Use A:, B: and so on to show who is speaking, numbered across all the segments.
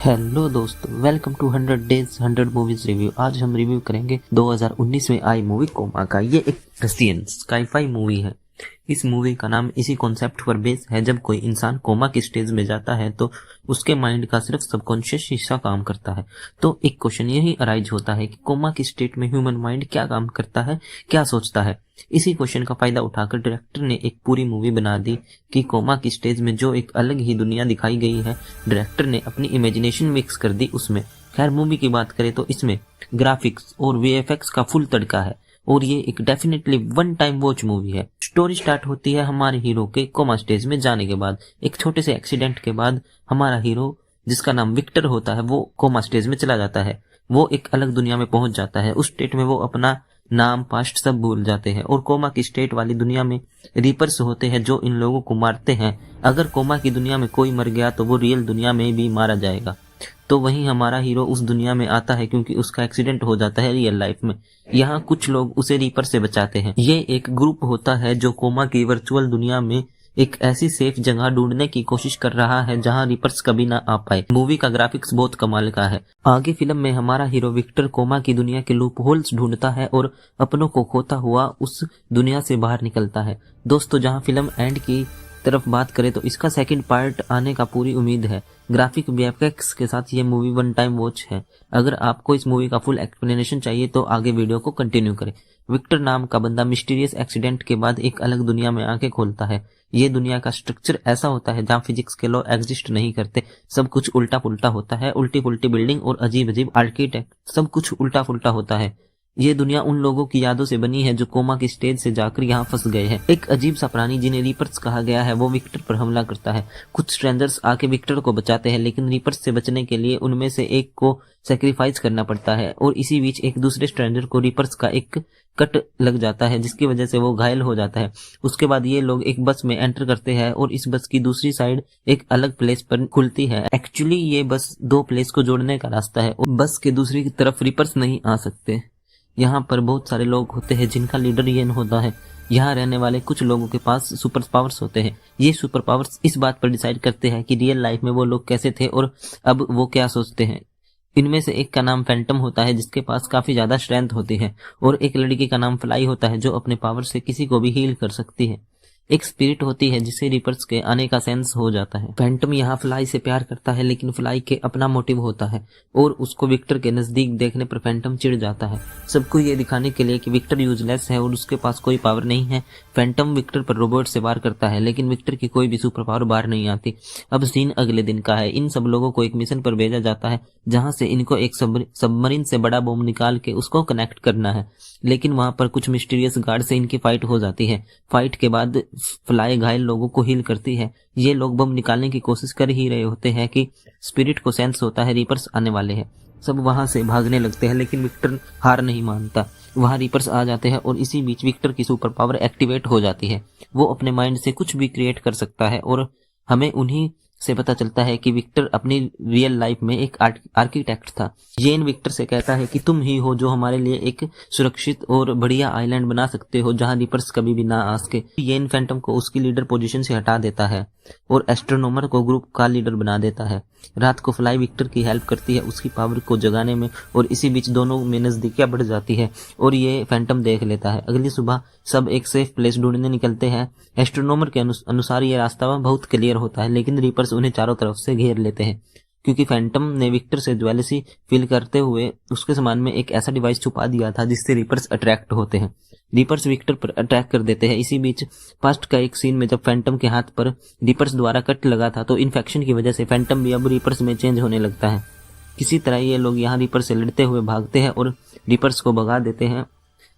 A: Hello दोस्तों, welcome to 100 days 100 movies review. आज हम रिव्यू करेंगे 2019 में आई मूवी कोमा का। ये एक रशियन स्काई-फाई मूवी है। इस मूवी का नाम इसी कॉन्सेप्ट पर बेस है। जब कोई इंसान कोमा की स्टेज में जाता है तो उसके माइंड का सिर्फ सबकॉन्शियस हिस्सा काम करता है। तो एक क्वेश्चन यही अराइज होता है कि कोमा की स्टेट में ह्यूमन माइंड क्या काम करता है, क्या सोचता है। इसी क्वेश्चन का फायदा उठाकर डायरेक्टर ने एक पूरी मूवी बना दी कि कोमा की स्टेज में जो एक अलग ही दुनिया दिखाई गई है, डायरेक्टर ने अपनी इमेजिनेशन मिक्स कर दी उसमें। खैर, मूवी की बात करें तो इसमें ग्राफिक्स और वीएफएक्स का फुल तड़का है और ये एक definitely one time watch movie है। स्टोरी स्टार्ट होती है हमारे हीरो के कोमा स्टेज में जाने के बाद। एक छोटे से एक्सीडेंट के बाद हमारा हीरो, जिसका नाम विक्टर होता है, वो कोमा स्टेज में चला जाता है। वो एक अलग दुनिया में पहुंच जाता है। उस स्टेट में वो अपना नाम, पास्ट सब भूल जाते हैं और कोमा की स्टेट वाली दुनिया में रीपर्स होते हैं जो इन लोगों को मारते हैं। अगर कोमा की दुनिया में कोई मर गया तो वो रियल दुनिया में भी मारा जाएगा। तो वहीं हमारा हीरो उस दुनिया में आता है क्योंकि उसका एक्सीडेंट हो जाता है रियल लाइफ में। यहाँ कुछ लोग उसे रीपर से बचाते हैं। ये एक ग्रुप होता है जो कोमा की वर्चुअल दुनिया में एक ऐसी सेफ जगह ढूंढने की कोशिश कर रहा है जहां रिपर्स कभी ना आ पाए। मूवी का ग्राफिक्स बहुत कमाल का है। आगे फिल्म में हमारा हीरो विक्टर कोमा की दुनिया के लूप होल्स ढूंढता है और अपनों को खोता हुआ उस दुनिया से बाहर निकलता है। दोस्तों, जहां फिल्म एंड की तरफ बात करें तो इसका सेकंड पार्ट आने का पूरी उम्मीद है। ग्राफिक वीएफएक्स के साथ ये मूवी वन टाइम वॉच है। अगर आपको इस मूवी का फुल एक्सप्लेनेशन चाहिए तो आगे वीडियो को कंटिन्यू करें। विक्टर नाम का बंदा मिस्टीरियस एक्सीडेंट के बाद एक अलग दुनिया में आंखें खोलता है। ये दुनिया का स्ट्रक्चर ऐसा होता है जहाँ फिजिक्स के लॉ एग्जिस्ट नहीं करते। सब कुछ उल्टा पुल्टा होता है। उल्टी पुल्टी बिल्डिंग और अजीब अजीब आर्किटेक्ट, सब कुछ उल्टा पुल्टा होता है। ये दुनिया उन लोगों की यादों से बनी है जो कोमा की स्टेज से जाकर यहाँ फंस गए हैं। एक अजीब सा प्राणी जिन्हें रीपर्स कहा गया है वो विक्टर पर हमला करता है। कुछ स्ट्रेंजर्स आके विक्टर को बचाते हैं, लेकिन रीपर्स से बचने के लिए उनमें से एक को सेक्रीफाइस करना पड़ता है और इसी बीच एक दूसरे स्ट्रेंजर को रीपर्स का एक कट लग जाता है जिसकी वजह से वो घायल हो जाता है। उसके बाद ये लोग एक बस में एंटर करते हैं और इस बस की दूसरी साइड एक अलग प्लेस पर खुलती है। एक्चुअली ये बस दो प्लेस को जोड़ने का रास्ता है और बस के दूसरी तरफ रीपर्स नहीं आ सकते। यहाँ पर बहुत सारे लोग होते हैं जिनका लीडर येन होता है। यहाँ रहने वाले कुछ लोगों के पास सुपर पावर्स होते हैं। ये सुपर पावर्स इस बात पर डिसाइड करते हैं कि रियल लाइफ में वो लोग कैसे थे और अब वो क्या सोचते हैं। इनमें से एक का नाम फैंटम होता है जिसके पास काफी ज्यादा स्ट्रेंथ होती है और एक लड़की का नाम फ्लाई होता है जो अपने पावर से किसी को भी हील कर सकती है। एक स्पिरिट होती है जिसे रिपर्स के आने का सेंस हो जाता है। फैंटम यहाँ फ्लाई से प्यार करता है लेकिन फ्लाई के अपना मोटिव होता है और उसको विक्टर के नजदीक देखने पर फैंटम चिढ़ जाता है। सबको ये दिखाने के लिए कि विक्टर यूजलेस है और उसके पास कोई पावर नहीं है, फैंटम विक्टर पर रोबोट से वार करता है, लेकिन विक्टर की कोई भी सुपर पावर बाहर नहीं आती। अब सीन अगले दिन का है। इन सब लोगों को एक मिशन पर भेजा जाता है जहां से इनको एक सबमरीन से बड़ा बम निकाल के उसको कनेक्ट करना है, लेकिन वहां पर कुछ मिस्टीरियस गार्ड से इनकी फाइट हो जाती है। फाइट के बाद फ्लाई घायल लोगों को हील करती है। ये लोग बम निकालने की कोशिश कर ही रहे होते हैं कि स्पिरिट को सेंस होता है रीपर्स आने वाले हैं। सब वहां से भागने लगते हैं लेकिन विक्टर हार नहीं मानता। वहां रीपर्स आ जाते हैं और इसी बीच विक्टर की सुपर पावर एक्टिवेट हो जाती है। वो अपने माइंड से कुछ भी क्रिएट कर सकता है और हमें उन्हीं से पता चलता है कि विक्टर अपनी रियल लाइफ में एक आर्किटेक्ट था। येन विक्टर से कहता है कि तुम ही हो जो हमारे लिए एक सुरक्षित और बढ़िया आइलैंड बना सकते हो जहां रिपर्स कभी भी ना आ सके। येन फैंटम को उसकी लीडर पोजीशन से हटा देता है और एस्ट्रोनॉमर को ग्रुप का लीडर बना देता है। रात को फ्लाई विक्टर की हेल्प करती है उसकी पावर को जगाने में और इसी बीच दोनों में नजदीकियां बढ़ जाती है और ये फैंटम देख लेता है। अगली सुबह सब एक सेफ प्लेस ढूंढने निकलते हैं। एस्ट्रोनॉमर के अनुसार ये रास्ता बहुत क्लियर होता है लेकिन रीपर्स उन्हें चारों तरफ से घेर लेते हैं क्योंकि फैंटम ने विक्टर से ज्वेलसी फील करते हुए उसके सामान में एक ऐसा डिवाइस छुपा दिया था जिससे रीपर्स अट्रैक्ट होते हैं। रीपर्स विक्टर पर अटैक कर देते हैं। इसी बीच पास्ट का एक सीन में जब फैंटम के हाथ पर रीपर्स द्वारा कट लगा था तो इन्फेक्शन की वजह से फैंटम भी अब रीपर्स में चेंज होने लगता है। किसी तरह ये लोग यहाँ रीपर्स से लड़ते हुए भागते हैं और रीपर्स को भगा देते हैं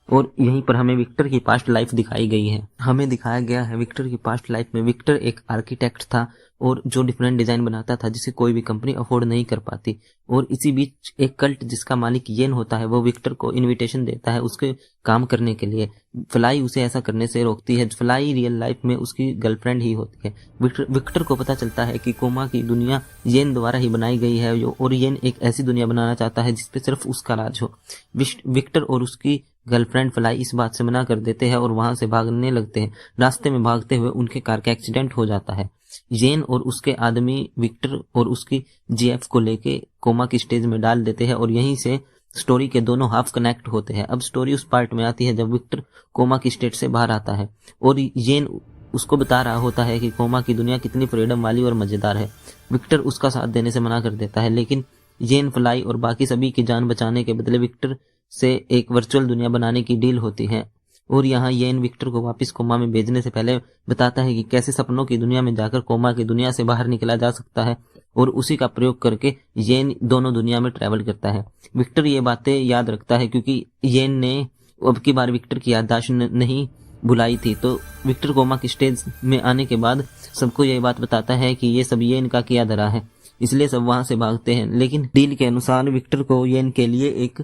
A: और यहीं पर हमें विक्टर की पास्ट लाइफ दिखाई गई है। हमें दिखाया गया है विक्टर की पास्ट लाइफ में विक्टर एक आर्किटेक्ट था और जो डिफरेंट डिजाइन बनाता था जिसे कोई भी कंपनी अफोर्ड नहीं कर पाती। और इसी बीच एक कल्ट जिसका मालिक येन होता है वो विक्टर को इनविटेशन देता है उसके काम करने के लिए। फ्लाई उसे ऐसा करने से रोकती है। फ्लाई रियल लाइफ में उसकी गर्लफ्रेंड ही होती है। विक्टर को पता चलता है कि कोमा की दुनिया येन द्वारा ही बनाई गई है और येन एक ऐसी दुनिया बनाना चाहता है जिसपे सिर्फ उसका राज हो। विक्टर और उसकी गर्लफ्रेंड फ्लाई इस बात से मना कर देते हैं और वहां से भागने लगते हैं। रास्ते में भागते हुए उनके कार का एक्सीडेंट हो जाता है। येन और उसके आदमी विक्टर और उसकी जीएफ को लेके कोमा की स्टेज में डाल देते हैं और यहीं से स्टोरी के दोनों हाफ कनेक्ट होते हैं। अब स्टोरी उस पार्ट में आती है जब विक्टर कोमा की स्टेट से बाहर आता है और येन उसको बता रहा होता है कि कोमा की दुनिया कितनी फ्रीडम वाली और मजेदार है। विक्टर उसका साथ देने से मना कर देता है, लेकिन येन, फ्लाई और बाकी सभी की जान बचाने के बदले विक्टर से एक वर्चुअल दुनिया बनाने की डील होती है। और यहाँ येन विक्टर को वापस कोमा में भेजने से पहले बताता है कि कैसे सपनों की दुनिया में जाकर कोमा की दुनिया से बाहर निकला जा सकता है और उसी का प्रयोग करके येन दोनों दुनिया में ट्रैवल करता है। विक्टर ये बातें याद रखता है क्योंकि येन ने अब की बार विक्टर की याददाश्त नहीं बुलाई थी। तो विक्टर कोमा की स्टेज में आने के बाद सबको यह बात बताता है कि ये सब येन का किया धरा है, इसलिए सब वहां से भागते हैं। लेकिन डील के अनुसार विक्टर को येन के लिए एक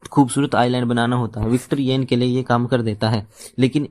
A: खूबसूरत आइलैंड बनाना होता है। विक्टर येन के लिए ये काम कर देता है, लेकिन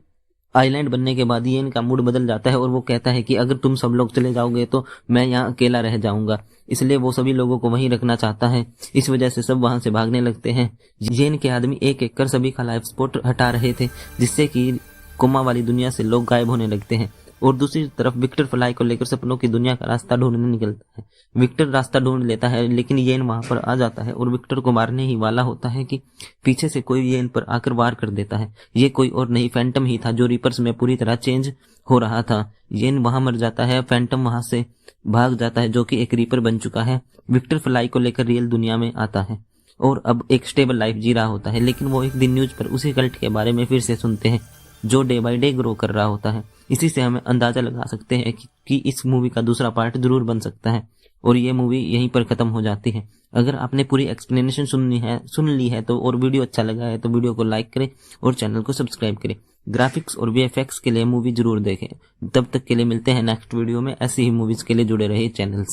A: आइलैंड बनने के बाद येन का मूड बदल जाता है और वो कहता है कि अगर तुम सब लोग चले जाओगे तो मैं यहाँ अकेला रह जाऊंगा, इसलिए वो सभी लोगों को वहीं रखना चाहता है। इस वजह से सब वहां से भागने लगते हैं। येन के आदमी एक एक कर सभी का लाइफ सपोर्ट हटा रहे थे, जिससे कि कोमा वाली दुनिया से लोग गायब होने लगते हैं। और दूसरी तरफ विक्टर फ्लाई को लेकर सपनों की दुनिया का रास्ता ढूंढने निकलता है। विक्टर रास्ता ढूंढ लेता है, लेकिन येन वहां पर आ जाता है और विक्टर को मारने ही वाला होता है कि पीछे से कोई येन पर आकर वार कर देता है। ये कोई और नहीं, फैंटम ही था जो रिपर्स में पूरी तरह चेंज हो रहा था। येन वहां मर जाता है, फैंटम वहां से भाग जाता है जो कि एक रीपर बन चुका है। विक्टर फ्लाई को लेकर रियल दुनिया में आता है और अब एक स्टेबल लाइफ जी रहा होता है। लेकिन वो एक दिन न्यूज पर उसी कल्ट के बारे में फिर से सुनते हैं जो डे बाय डे ग्रो कर रहा होता है। इसी से हमें अंदाजा लगा सकते हैं कि इस मूवी का दूसरा पार्ट जरूर बन सकता है और ये मूवी यहीं पर खत्म हो जाती है। अगर आपने पूरी एक्सप्लेनेशन सुन ली है तो और वीडियो अच्छा लगा है तो वीडियो को लाइक करें और चैनल को सब्सक्राइब करें। ग्राफिक्स और वीएफएक्स के लिए मूवी जरूर देखें। तब तक के लिए मिलते हैं नेक्स्ट वीडियो में। ऐसी ही मूवीज के लिए जुड़े रहिए चैनल से।